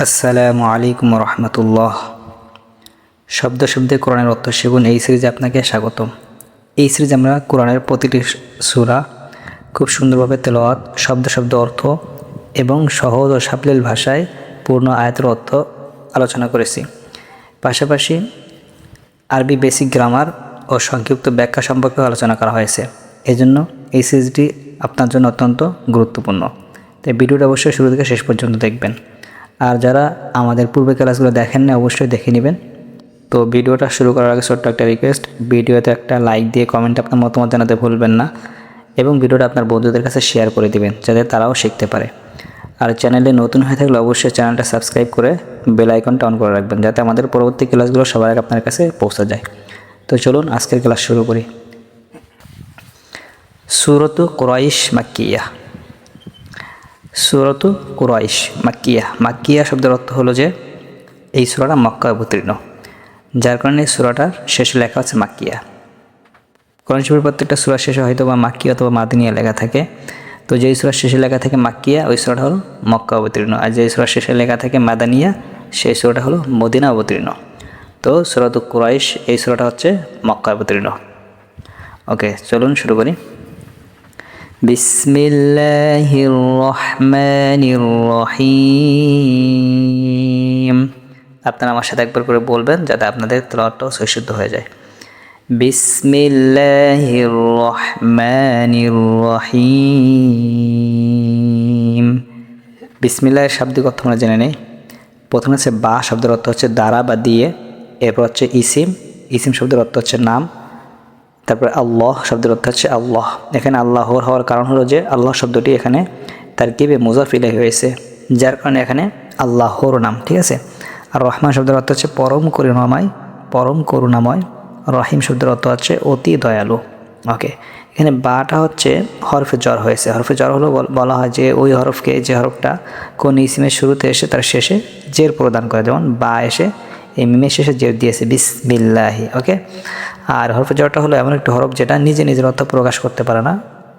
আসসালামু আলাইকুম রহমতুল্লাহ। শব্দ শব্দে কোরআনের অর্থ শিখুন এই সিরিজে আপনাকে স্বাগতম। এই সিরিজে আমরা কোরআনের প্রতিটি সূরা খুব সুন্দরভাবে তেলাওয়াত, শব্দ শব্দ অর্থ এবং সহজ ও সাবলীল ভাষায় পূর্ণ আয়াতের অর্থ আলোচনা করেছি। পাশাপাশি আরবি বেসিক গ্রামার ও সংক্ষিপ্ত ব্যাখ্যা সম্পর্কে আলোচনা করা হয়েছে। এজন্য এই সিরিজটি আপনার জন্য অত্যন্ত গুরুত্বপূর্ণ। তাই ভিডিওটা অবশ্যই শুরু থেকে শেষ পর্যন্ত দেখবেন। আর যারা আমাদের পূর্বে ক্লাসগুলো দেখেন না অবশ্যই দেখে নেবেন। তো ভিডিওটা শুরু করার আগে ছোট্ট একটা রিকোয়েস্ট, ভিডিওতে একটা লাইক দিয়ে কমেন্টে আপনার মতামত জানাতে ভুলবেন না এবং ভিডিওটা আপনার বন্ধুদের কাছে শেয়ার করে দিবেন যাতে তারাও শিখতে পারে। আর চ্যানেলে নতুন হয়ে থাকলে অবশ্যই চ্যানেলটা সাবস্ক্রাইব করে বেল আইকনটা অন করে রাখবেন যাতে আমাদের পরবর্তী ক্লাসগুলো সবার আগে আপনার কাছে পৌঁছে যায়। তো চলুন আজকের ক্লাস শুরু করি। সূরাতু কুরাইশ মাক্কিয়া। সূরাতু কুরাইশ মাক্কিয়া। মাক্কিয়া শব্দের অর্থ হলো যে এই সূরাটা মক্কায় অবতীর্ণ, যার কারণে সূরাটার শেষে লেখা আছে মাক্কিয়া। কোরআন শরীফের প্রত্যেকটা সূরার শেষে হয়তো বা মাক্কিয়া অথবা মাদিনিয়া লেখা থাকে। তো যেই সূরার শেষে লেখা থাকে মাক্কিয়া ওই সূরাটা হলো মক্কা অবতীর্ণ, আর যেই সূরার শেষে লেখা থাকে মাদানিয়া সেই সূরাটা হলো মদিনা অবতীর্ণ। তো সূরাতু কুরাইশ এই সূরাটা হচ্ছে মক্কা অবতীর্ণ। ওকে, চলুন শুরু করি। বিসমিল্লাহির রহমানির রহিম। আপনারা আমার সাথে একবার করে বলবেন যাতে আপনাদের তেলাওয়াতটাও সহিশুদ্ধ হয়ে যায়। বিসমিল্লাহির রহমানির রহিম। বিসমিল্লাহির শাব্দিক অর্থ আমরা জেনে নেই। প্রথমে হচ্ছে বা শব্দের অর্থ হচ্ছে দ্বারা বা দিয়ে, এরপর হচ্ছে ইসিম, ইসিম শব্দের অর্থ হচ্ছে নাম, তারপরে আল্লাহ শব্দের অর্থ হচ্ছে আল্লাহ। এখানে আল্লাহর হওয়ার কারণ হলো যে আল্লাহ শব্দটি এখানে তারকিবে মুজাফ ইলাইহি হয়েছে, যার কারণে এখানে আল্লাহর নাম, ঠিক আছে। আর রহমান শব্দের অর্থ হচ্ছে পরম করুণাময়, পরম করুণাময়। রহিম শব্দের অর্থ হচ্ছে অতি দয়ালু। ওকে, এখানে বাটা হচ্ছে হরফে জ্বর হয়েছে। হরফে জ্বর হলো বলা হয় যে ওই হরফকে, যে হরফটা কোন ইসিমের শুরুতে এসে তার শেষে জের প্রদান করে, যেমন বা এসে এই মিমের শেষে জের দিয়েছে বিসমিল্লাহি। ওকে, আর হরফে জ্বরটা হলো এমন একটা হরফ যেটা নিজে নিজের অর্থ প্রকাশ করতে পারে না,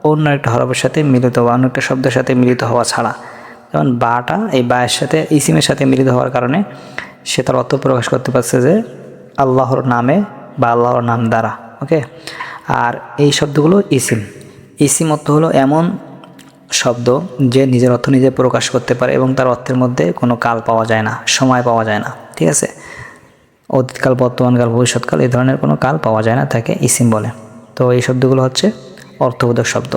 অন্য একটা হরফের সাথে মিলিত বা অন্য একটা শব্দের সাথে মিলিত হওয়া ছাড়া। যেমন বাটা এই বায়ের সাথে ইসিমের সাথে মিলিত হওয়ার কারণে সে তার অর্থ প্রকাশ করতে পারছে যে আল্লাহর নামে বা আল্লাহর নাম দ্বারা। ওকে, আর এই শব্দগুলো ইসিম। ইসিম অর্থ হলো এমন শব্দ যে নিজের অর্থ নিজে প্রকাশ করতে পারে এবং তার অর্থের মধ্যে কোনো কাল পাওয়া যায় না, সময় পাওয়া যায় না, ঠিক আছে। অতীতকাল, বর্তমানকাল, ভবিষ্যৎকাল এই ধরনের কোনো কাল পাওয়া যায় না, তাকে ইসিম বলে। তো এই শব্দগুলো হচ্ছে অর্থবোধক শব্দ।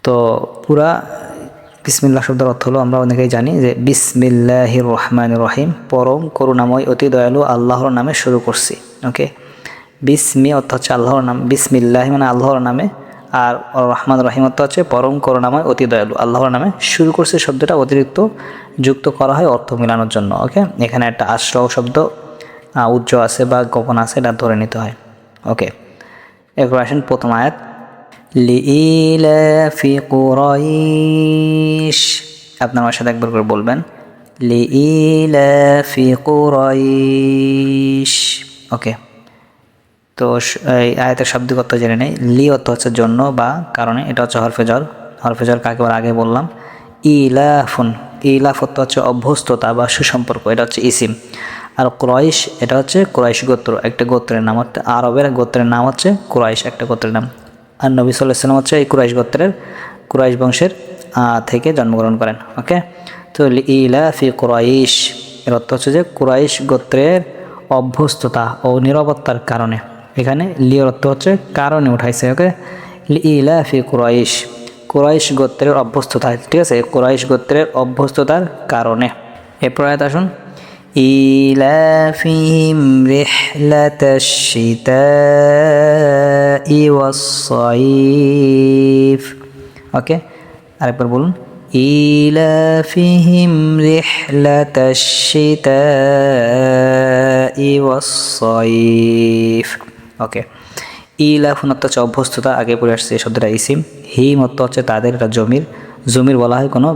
তো পুরা বিসমিল্লাহ শব্দের অর্থ হলো আমরা অনেকেই জানি যে বিসমিল্লাহির রহমানির রহিম, পরম করুণাময় অতি দয়ালু আল্লাহর নামে শুরু করছি। ওকে, বিসমি অর্থ হচ্ছে আল্লাহর নাম, বিসমিল্লাহ মানে আল্লাহর নামে, আর রহমান রহিম অর্থ হচ্ছে পরম করুণাময় অতি দয়ালু আল্লাহর নামে শুরু করছে। শব্দটা অতিরিক্ত যুক্ত করা হয় অর্থ মিলানোর জন্য। ওকে, এখানে একটা আশ্রয় শব্দ উজ্জ আছে বা গোপন আছে, এটা ধরে নিতে হয়। ওকে, এরপর আসেন প্রথম আয়াত। লিইলাফি কুরাইশ। আপনার আমার সাথে একবার করে বলবেন লিইলাফি কুরাইশ। ওকে, তো এই আয়াতের শাব্দিক অর্থ জেনে নেই। লি অর্থ হচ্ছে জন্য বা কারণে, এটা হচ্ছে হরফে জ্বর। হরফে জ্বর কাকে আগে বললাম, ইলাফুন। ইলাফ অর্থ হচ্ছে অভ্যস্ততা বা সুসম্পর্ক, এটা হচ্ছে ইসিম। আর কুরাইশ এটা হচ্ছে কুরাইশ গোত্র, একটা গোত্রের নাম। হচ্ছে আরবের গোত্রের নাম হচ্ছে কুরাইশ, একটা গোত্রের নাম। আর নবী সাল্লাল্লাহু আলাইহি ওয়াসাল্লাম হচ্ছে এই কুরাইশ গোত্রের, কুরাইশ বংশের থেকে জন্মগ্রহণ করেন। ওকে, তো ইলাফি কুরাইশ এর অর্থ হচ্ছে যে কুরাইশ গোত্রের অভ্যস্ততা ও নিরাপত্তার কারণে। এখানে লিওর অর্থ হচ্ছে কারণে উঠাইছে। ওকে, ইলাফি কুরাইশ, কুরাইশ গোত্রের অভ্যস্ততা, ঠিক আছে, কুরাইশ গোত্রের অভ্যস্ততার কারণে। এরপর আয়াত আসুন। ইলাফিহিম রিহলাতাশ শিতাই ওয়াস সাইফ। ওকে, আরেকবার বলুন ইলাফিহিম রিহলাতাশ শিতাই ওয়াস সাইফ। ওকে, ইলাফুন অর্থ হচ্ছে অভ্যস্ততা, আগে পড়ে আসছে এই শব্দটা ইসিম। হিম অর্থ হচ্ছে তাদের, এটা জমির। জমির বলা হয় কোনো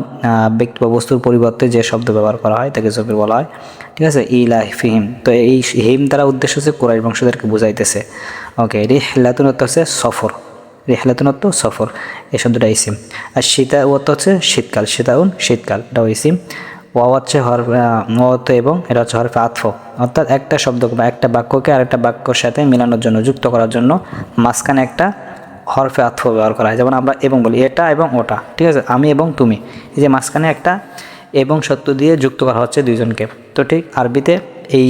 ব্যক্তি বা বস্তুর পরিবর্তে যে শব্দ ব্যবহার করা হয় তাকে জমির বলা হয়, ঠিক আছে। ইলাফিহিম, তো এই হিম দ্বারা উদ্দেশ্য হচ্ছে কুরাইশ বংশদেরকে বুঝাইতেছে। ওকে, রিহলাতুন অর্থ হচ্ছে সফর, রিহলাতুন অর্থ সফর, এই শব্দটা ইসিম। আর শীতা অর্থ হচ্ছে শীতকাল, শীতাউন শীতকাল, এটাও ইসিম। ওয়াও হচ্ছে হরফ অত এবং এটা হচ্ছে হরফে আতফ, অর্থাৎ একটা শব্দ বা একটা বাক্যকে আরেকটা বাক্যর সাথে মেলানোর জন্য, যুক্ত করার জন্য মাঝখানে একটা হরফে আতফ ব্যবহার করা হয়। যেমন আমরা এবং বলি, এটা এবং ওটা, ঠিক আছে, আমি এবং তুমি, এই যে মাঝখানে একটা এবং সত্য দিয়ে যুক্ত করা হচ্ছে দুইজনকে। তো ঠিক আরবিতে এই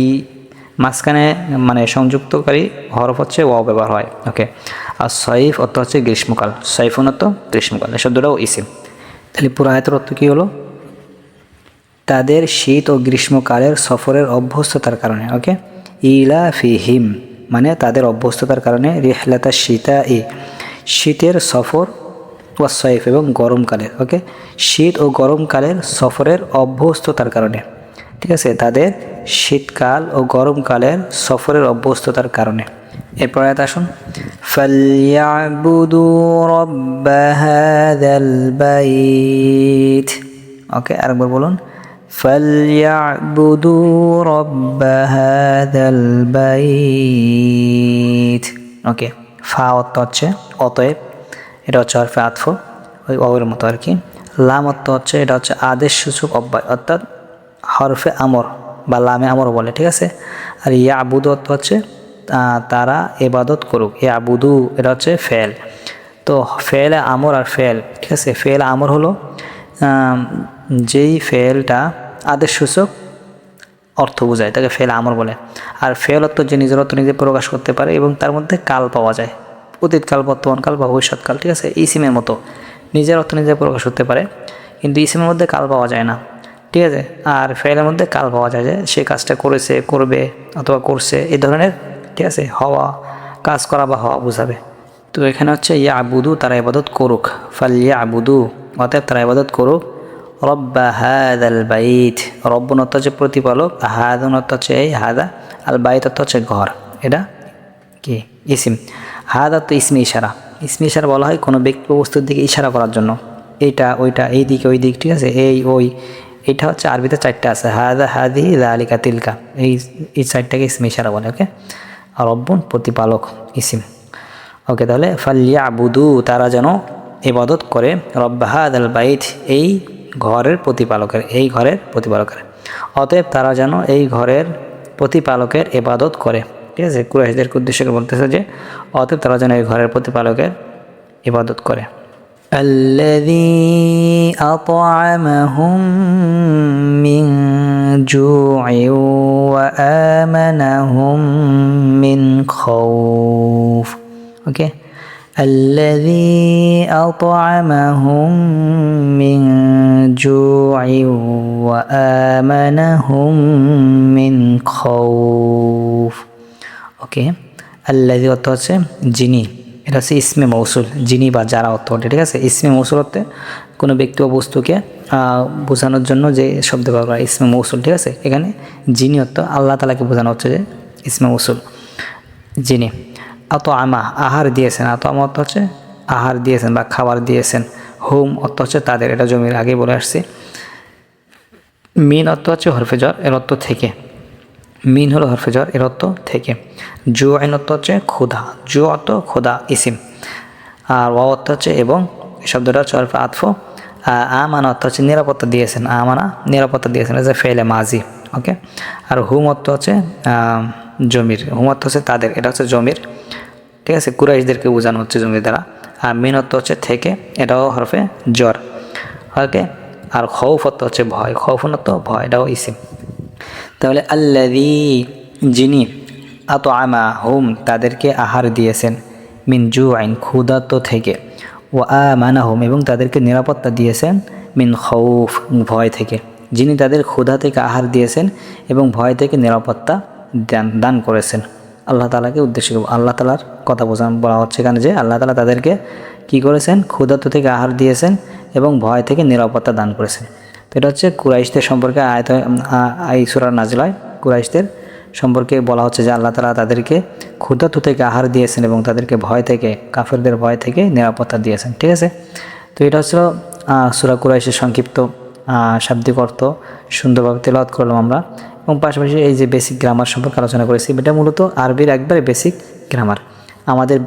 মাঝখানে মানে সংযুক্তকারী হরফ হচ্ছে ওয়াও ব্যবহার হয়। ওকে, আর সয়ফ অর্থ হচ্ছে গ্রীষ্মকাল, সয়ফুন অর্থ গ্রীষ্মকাল, এই শব্দটাও ইসিম। তাহলে পুরো আয়াতের অর্থ কী হলো? তাদের শীত ও গ্রীষ্মকালের সফরের অভ্যস্ততার কারণে, ওকে, ইলা ফিহিম মানে তাদের অভ্যস্ততার কারণে, রিহলাতা শীতা শীতের সফর, ওয়াসয়ফ এবং গরমকালের, ওকে, শীত ও গরমকালের সফরের অভ্যস্ততার কারণে, ঠিক আছে, তাদের শীতকাল ও গরমকালের সফরের অভ্যস্ততার কারণে। এরপর আয়াত আসুন, ফালইয়াবুদু রাব্বা হাযাল বাইত। ওকে, আরেকবার বলুন, ফালইয়াবুদু রাব্বা হাযাল বাইত। ওকে, ফা অর্থ হচ্ছে অতএব, এটা হচ্ছে হরফে আতফ, ওই ওয়ের মতো আর কি। লাম অর্থ হচ্ছে এটা হচ্ছে আদেশ সূচক অব্যয়, অর্থাৎ হরফে আমর বা লামে আমর বলে, ঠিক আছে। আর ইয়াবুদু অর্থ হচ্ছে তারা ইবাদত করুক, ইয়াবুদু এটা হচ্ছে ফেল। তো ফেলে আমর আর ফেল, ঠিক আছে, ফেল আমর হলো যেই ফেলটা আদেশ সূচক অর্থ বোঝায় তাকে ফেল আমর বলে। আর ফেল অর্থ যে নিজের অর্থ নিজে প্রকাশ করতে পারে এবং তার মধ্যে কাল পাওয়া যায়, অতীতকাল, বর্তমানকাল বা ভবিষ্যৎকাল, ঠিক আছে। ইসিমের মতো নিজের অর্থ নিজে প্রকাশ করতে পারে, কিন্তু ইসিমের মধ্যে কাল পাওয়া যায় না, ঠিক আছে। আর ফেলের মধ্যে কাল পাওয়া যায় যে সে কাজটা করেছে, করবে অথবা করছে, এই ধরনের, ঠিক আছে, হওয়া, কাজ করা বা হওয়া বোঝাবে। তো এখানে হচ্ছে ইয়াবুদু তারা ইবাদত করুক, ফালইয়াবুদু অতএব তারা ইবাদত করুক, রব্বা হাযাল বাইত, রব্বুন অর্থ হচ্ছে প্রতিপালক, হাযান অর্থ হচ্ছে এই হাদা, আল বাইত অর্থ হচ্ছে ঘর, এটা কি ইসিম। হাদা তো ইসমে ইশারা, ইসমে ইশারা বলা হয় কোনো ব্যক্তি বস্তুর দিকে ইশারা করার জন্য, এইটা ওইটা, এই দিকে ওই দিক, ঠিক আছে, এই ওই, এটা হচ্ছে আরবিতে চারটা আছে, হাদা, হাদি, যালিকা, তিলকা, এই চারটাকে ইসমে ইশারা বলে। ওকে, আর রব্বুন প্রতিপালক ইসিম। ওকে, তাহলে ফালইয়াবুদু তারা যেন ইবাদত করে, রব্বা হাযাল বাইত এই ঘরের প্রতিপালকের, এই ঘরের প্রতিপালকের, অতএব তারা যেন এই ঘরের প্রতিপালকের ইবাদত করে, ঠিক আছে। কুরাইশদেরকে উদ্দেশ্য করে বলতেছে যে অতএব তারা যেন এই ঘরের প্রতিপালকের ইবাদত করে। আল্লাযী আত'আমাহুম মিন জু'ইন ওয়া আমানাহুম মিন খাউফ। ওকে, الذي أطعمهم من جوع وآمنهم من خوف। ওকে, الذي অর্থ হচ্ছে যিনি, এটা হচ্ছে ইসমে মৌসুল, যিনি বা যারা অর্থ, ঠিক আছে। ইসমে মৌসুল অর্থে কোনো ব্যক্তি ও বস্তুকে বোঝানোর জন্য যে শব্দ ব্যবহার করা ইসমে মৌসুল, ঠিক আছে। এখানে যিনি অর্থ আল্লাহ তাআলাকে বোঝানো হচ্ছে যে ইসমে মৌসুল, যিনি। আত আমা আহার দিয়েছেন, আত আমা অর্থ হচ্ছে আহার দিয়েছেন বা খাবার দিয়েছেন। হুম অর্থ হচ্ছে তাদের, এটা জমির আগে বলে আসছি। মিন অর্থ হচ্ছে হরফে জ্বর, এর অর্থ থেকে, মিন হলো হরফে জ্বর, এর অর্থ থেকে। জু আইন অর্থ হচ্ছে ক্ষুধা, জু অর্থ ক্ষুধা ইসিম। আর ওয়া অর্থ হচ্ছে এবং, এই শব্দটা হচ্ছে হরফে আতফ। আমানা অর্থ হচ্ছে নিরাপত্তা দিয়েছেন, আমানা নিরাপত্তা দিয়েছেন, এটা ফেলে মাজি। ওকে, আর হুম অর্থ হচ্ছে জমির, হুম অর্থ হচ্ছে তাদের, এটা হচ্ছে জমির, ঠিক আছে। কুরাইশদেরকে বোঝানো হচ্ছে জমির দ্বারা। আর মিন অর্থ হচ্ছে থেকে, এটাও হরফে জ্বর। ওকে, আর খৌফ অর্থ হচ্ছে ভয়, খৌফুন অর্থ ভয়, এটাও ইসিম। তাহলে আল্লাযী যিনি, আত'আমা হুম তাদেরকে আহার দিয়েছেন, মিন জু'ইন ক্ষুধার্ত থেকে, ওয়া আমানাহুম এবং তাদেরকে নিরাপত্তা দিয়েছেন, মিন খৌফ ভয় থেকে, যিনি তাদের ক্ষুধা থেকে আহার দিয়েছেন এবং ভয় থেকে নিরাপত্তা দান করেছেন। আল্লাহ তাআলাকে উদ্দেশ্য করে আল্লাহ তাআলার কথা বলা হচ্ছে এখানে যে আল্লাহ তাআলা তাদেরকে কি করেছেন, ক্ষুধার্ত থেকে আহার দিয়েছেন এবং ভয় থেকে নিরাপত্তা দান করেছেন। তো এটা হচ্ছে কুরাইশদের সম্পর্কে আয়াত, এই সূরা নাজিল হয়। কুরাইশদের সম্পর্কে বলা হচ্ছে যে আল্লাহ তাআলা তাদেরকে ক্ষুধার্ত থেকে আহার দিয়েছেন এবং তাদেরকে ভয় থেকে, কাফেরদের ভয় থেকে নিরাপত্তা দিয়েছেন, ঠিক আছে। তো এটা হচ্ছে সূরা কুরাইশের সংক্ষিপ্ত শাব্দিক অর্থ সুন্দরভাবে তেলাওয়াত করলাম আমরা, এবং পাশাপাশি এই যে বেসিক গ্রামার সম্পর্কে আলোচনা করেছি। এটা মূলত আরবির একবারে বেসিক গ্রামার। আমাদের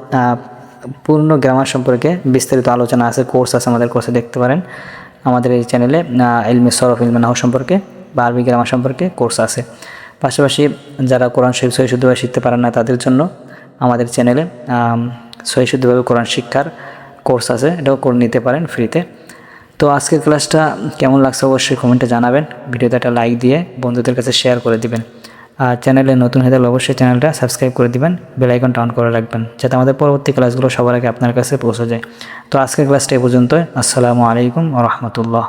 পূর্ণ গ্রামার সম্পর্কে বিস্তারিত আলোচনা আছে, কোর্স আছে, আমাদের কোর্সে দেখতে পারেন। আমাদের এই চ্যানেলে ইলমে সরফ, ইলমে নাহু সম্পর্কে বা আরবি গ্রামার সম্পর্কে কোর্স আছে। পাশাপাশি যারা কোরআন শরীফ সহি শুদ্ধভাবে শিখতে পারেন না তাদের জন্য আমাদের চ্যানেলে সহি শুদ্ধভাবে কোরআন শিক্ষার কোর্স আছে, এটাও করে নিতে পারেন ফ্রিতে। তো আজকের ক্লাসটা কেমন লাগছে অবশ্যই কমেন্টে জানাবেন। ভিডিওতে একটা লাইক দিয়ে বন্ধুদের কাছে শেয়ার করে দিবেন। আর চ্যানেলে নতুন হয়ে থাকলে অবশ্যই চ্যানেলটা সাবস্ক্রাইব করে দিবেন, বেল আইকনটা অন করে রাখবেন যাতে আমাদের পরবর্তী ক্লাসগুলো সবার আগে আপনার কাছে পৌঁছে যায়। তো আজকের ক্লাসটা এই পর্যন্তই। আসসালামু আলাইকুম ওয়া রাহমাতুল্লাহ।